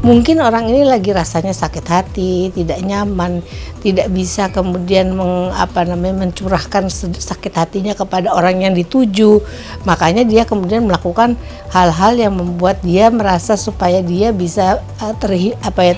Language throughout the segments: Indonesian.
Mungkin orang ini lagi rasanya sakit hati, tidak nyaman, tidak bisa kemudian mencurahkan sakit hatinya kepada orang yang dituju. Makanya dia kemudian melakukan hal-hal yang membuat dia merasa supaya dia bisa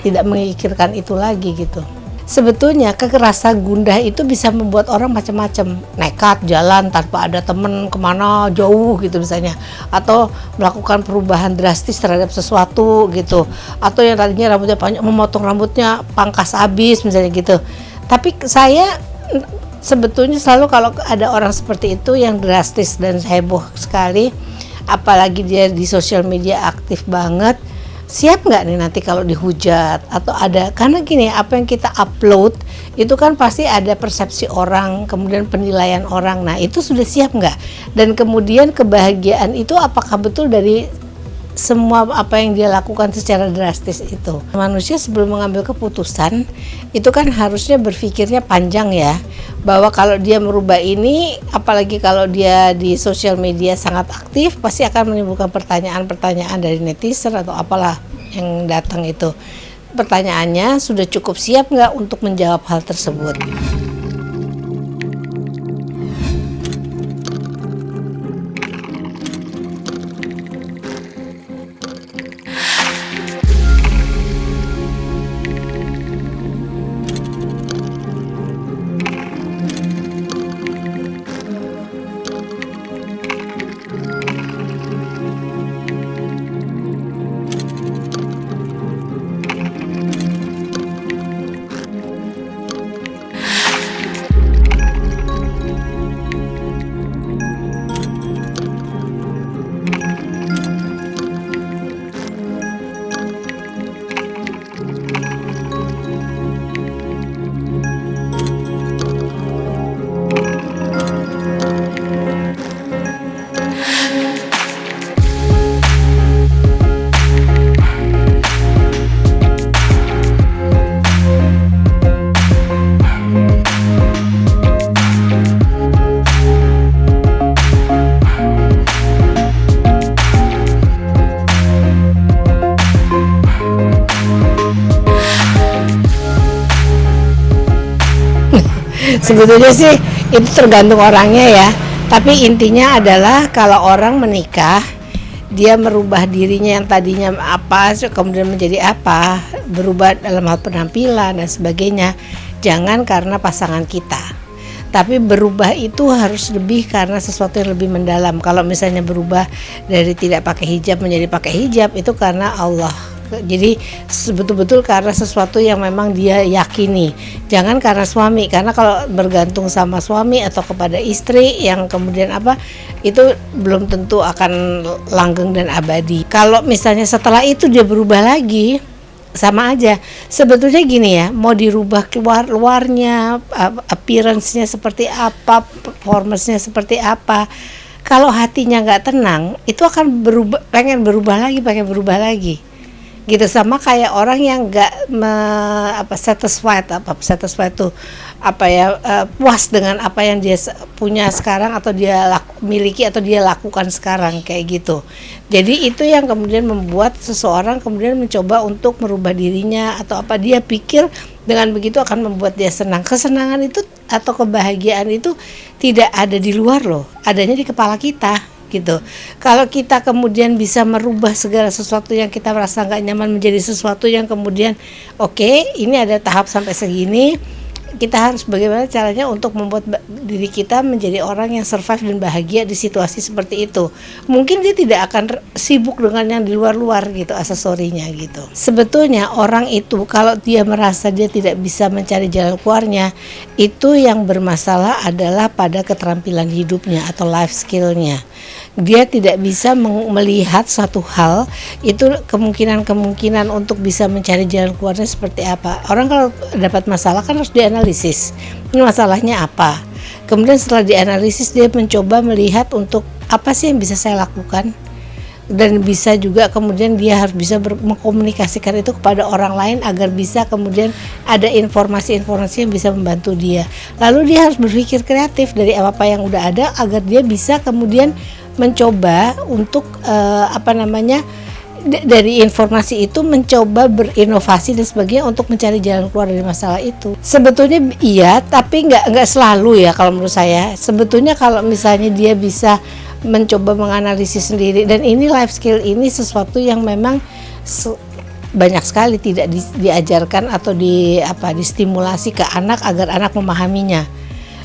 tidak memikirkan itu lagi gitu. Sebetulnya rasa gundah itu bisa membuat orang macam-macam, nekat jalan tanpa ada temen kemana jauh gitu misalnya, atau melakukan perubahan drastis terhadap sesuatu gitu, atau yang tadinya rambutnya panjang memotong rambutnya pangkas habis misalnya gitu. Tapi saya sebetulnya selalu kalau ada orang seperti itu yang drastis dan heboh sekali, apalagi dia di sosial media aktif banget, siap nggak nih nanti kalau dihujat atau ada, karena gini, apa yang kita upload itu kan pasti ada persepsi orang, kemudian penilaian orang. Nah itu sudah siap nggak? Dan kemudian kebahagiaan itu apakah betul dari semua apa yang dia lakukan secara drastis itu? Manusia sebelum mengambil keputusan itu kan harusnya berpikirnya panjang ya, bahwa kalau dia merubah ini, apalagi kalau dia di sosial media sangat aktif, pasti akan menimbulkan pertanyaan-pertanyaan dari netizen atau apalah yang datang itu. Pertanyaannya, sudah cukup siap nggak untuk menjawab hal tersebut? Sebetulnya sih itu tergantung orangnya ya, tapi intinya adalah kalau orang menikah, dia merubah dirinya yang tadinya apa kemudian menjadi apa, berubah dalam hal penampilan dan sebagainya, jangan karena pasangan kita, tapi berubah itu harus lebih karena sesuatu yang lebih mendalam. Kalau misalnya berubah dari tidak pakai hijab menjadi pakai hijab, itu karena Allah. Jadi betul-betul karena sesuatu yang memang dia yakini, jangan karena suami, karena kalau bergantung sama suami atau kepada istri yang kemudian itu belum tentu akan langgeng dan abadi. Kalau misalnya setelah itu dia berubah lagi, sama aja. Sebetulnya gini ya, mau dirubah luarnya, appearance-nya seperti apa, performance-nya seperti apa, kalau hatinya nggak tenang, itu akan pengen berubah lagi gitu. Sama kayak orang yang nggak satisfied tuh puas dengan apa yang dia punya sekarang atau dia miliki atau dia lakukan sekarang kayak gitu. Jadi itu yang kemudian membuat seseorang kemudian mencoba untuk merubah dirinya atau dia pikir dengan begitu akan membuat dia senang. Kesenangan itu atau kebahagiaan itu tidak ada di luar loh, adanya di kepala kita gitu. Kalau kita kemudian bisa merubah segala sesuatu yang kita merasa nggak nyaman menjadi sesuatu yang kemudian ini ada tahap sampai segini, kita harus bagaimana caranya untuk membuat diri kita menjadi orang yang survive dan bahagia di situasi seperti itu. Mungkin dia tidak akan sibuk dengan yang di luar-luar gitu, aksesorinya gitu. Sebetulnya orang itu kalau dia merasa dia tidak bisa mencari jalan keluarnya, itu yang bermasalah adalah pada keterampilan hidupnya atau life skillnya. Dia tidak bisa melihat satu hal itu kemungkinan untuk bisa mencari jalan keluarnya seperti apa. Orang kalau dapat masalah kan harus dianalisis, ini masalahnya apa, kemudian setelah dianalisis dia mencoba melihat untuk apa sih yang bisa saya lakukan, dan bisa juga kemudian dia harus bisa mengkomunikasikan itu kepada orang lain agar bisa kemudian ada informasi-informasi yang bisa membantu dia. Lalu dia harus berpikir kreatif dari apa yang udah ada agar dia bisa kemudian mencoba untuk dari informasi itu mencoba berinovasi dan sebagainya untuk mencari jalan keluar dari masalah itu. Sebetulnya iya, tapi nggak selalu ya kalau menurut saya. Sebetulnya kalau misalnya dia bisa mencoba menganalisis sendiri, dan ini life skill ini sesuatu yang memang banyak sekali tidak diajarkan atau distimulasi ke anak agar anak memahaminya.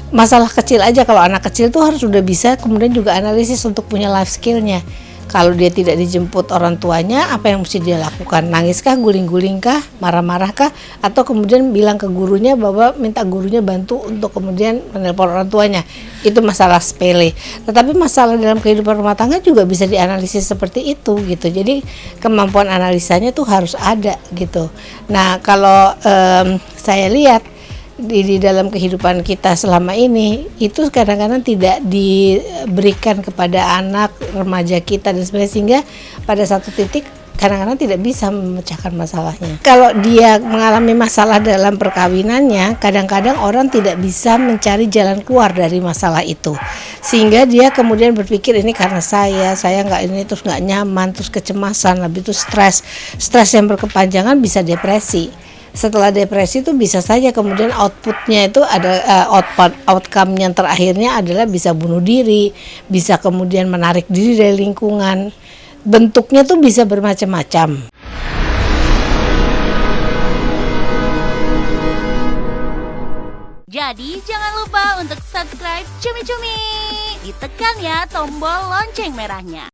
Masalah kecil aja, kalau anak kecil tuh harus sudah bisa kemudian juga analisis untuk punya life skillnya. Kalau dia tidak dijemput orang tuanya, apa yang mesti dia lakukan? Nangiskah, guling-guling kah, marah-marah kah, atau kemudian bilang ke gurunya bahwa minta gurunya bantu untuk kemudian menelpon orang tuanya? Itu masalah sepele. Tetapi masalah dalam kehidupan rumah tangga juga bisa dianalisis seperti itu gitu. Jadi kemampuan analisanya tuh harus ada gitu. Nah, kalau saya lihat di dalam kehidupan kita selama ini itu kadang-kadang tidak diberikan kepada anak remaja kita dan sebagainya, sehingga pada satu titik kadang-kadang tidak bisa memecahkan masalahnya. Kalau dia mengalami masalah dalam perkawinannya, kadang-kadang orang tidak bisa mencari jalan keluar dari masalah itu, sehingga dia kemudian berpikir ini karena saya nggak ini, terus nggak nyaman, terus kecemasan, lebih itu stres yang berkepanjangan bisa depresi. Setelah depresi itu bisa saja kemudian outputnya itu ada outcome yang terakhirnya adalah bisa bunuh diri, bisa kemudian menarik diri dari lingkungan. Bentuknya tuh bisa bermacam-macam. Jadi jangan lupa untuk subscribe Cumi Cumi. Ditekan ya tombol lonceng merahnya.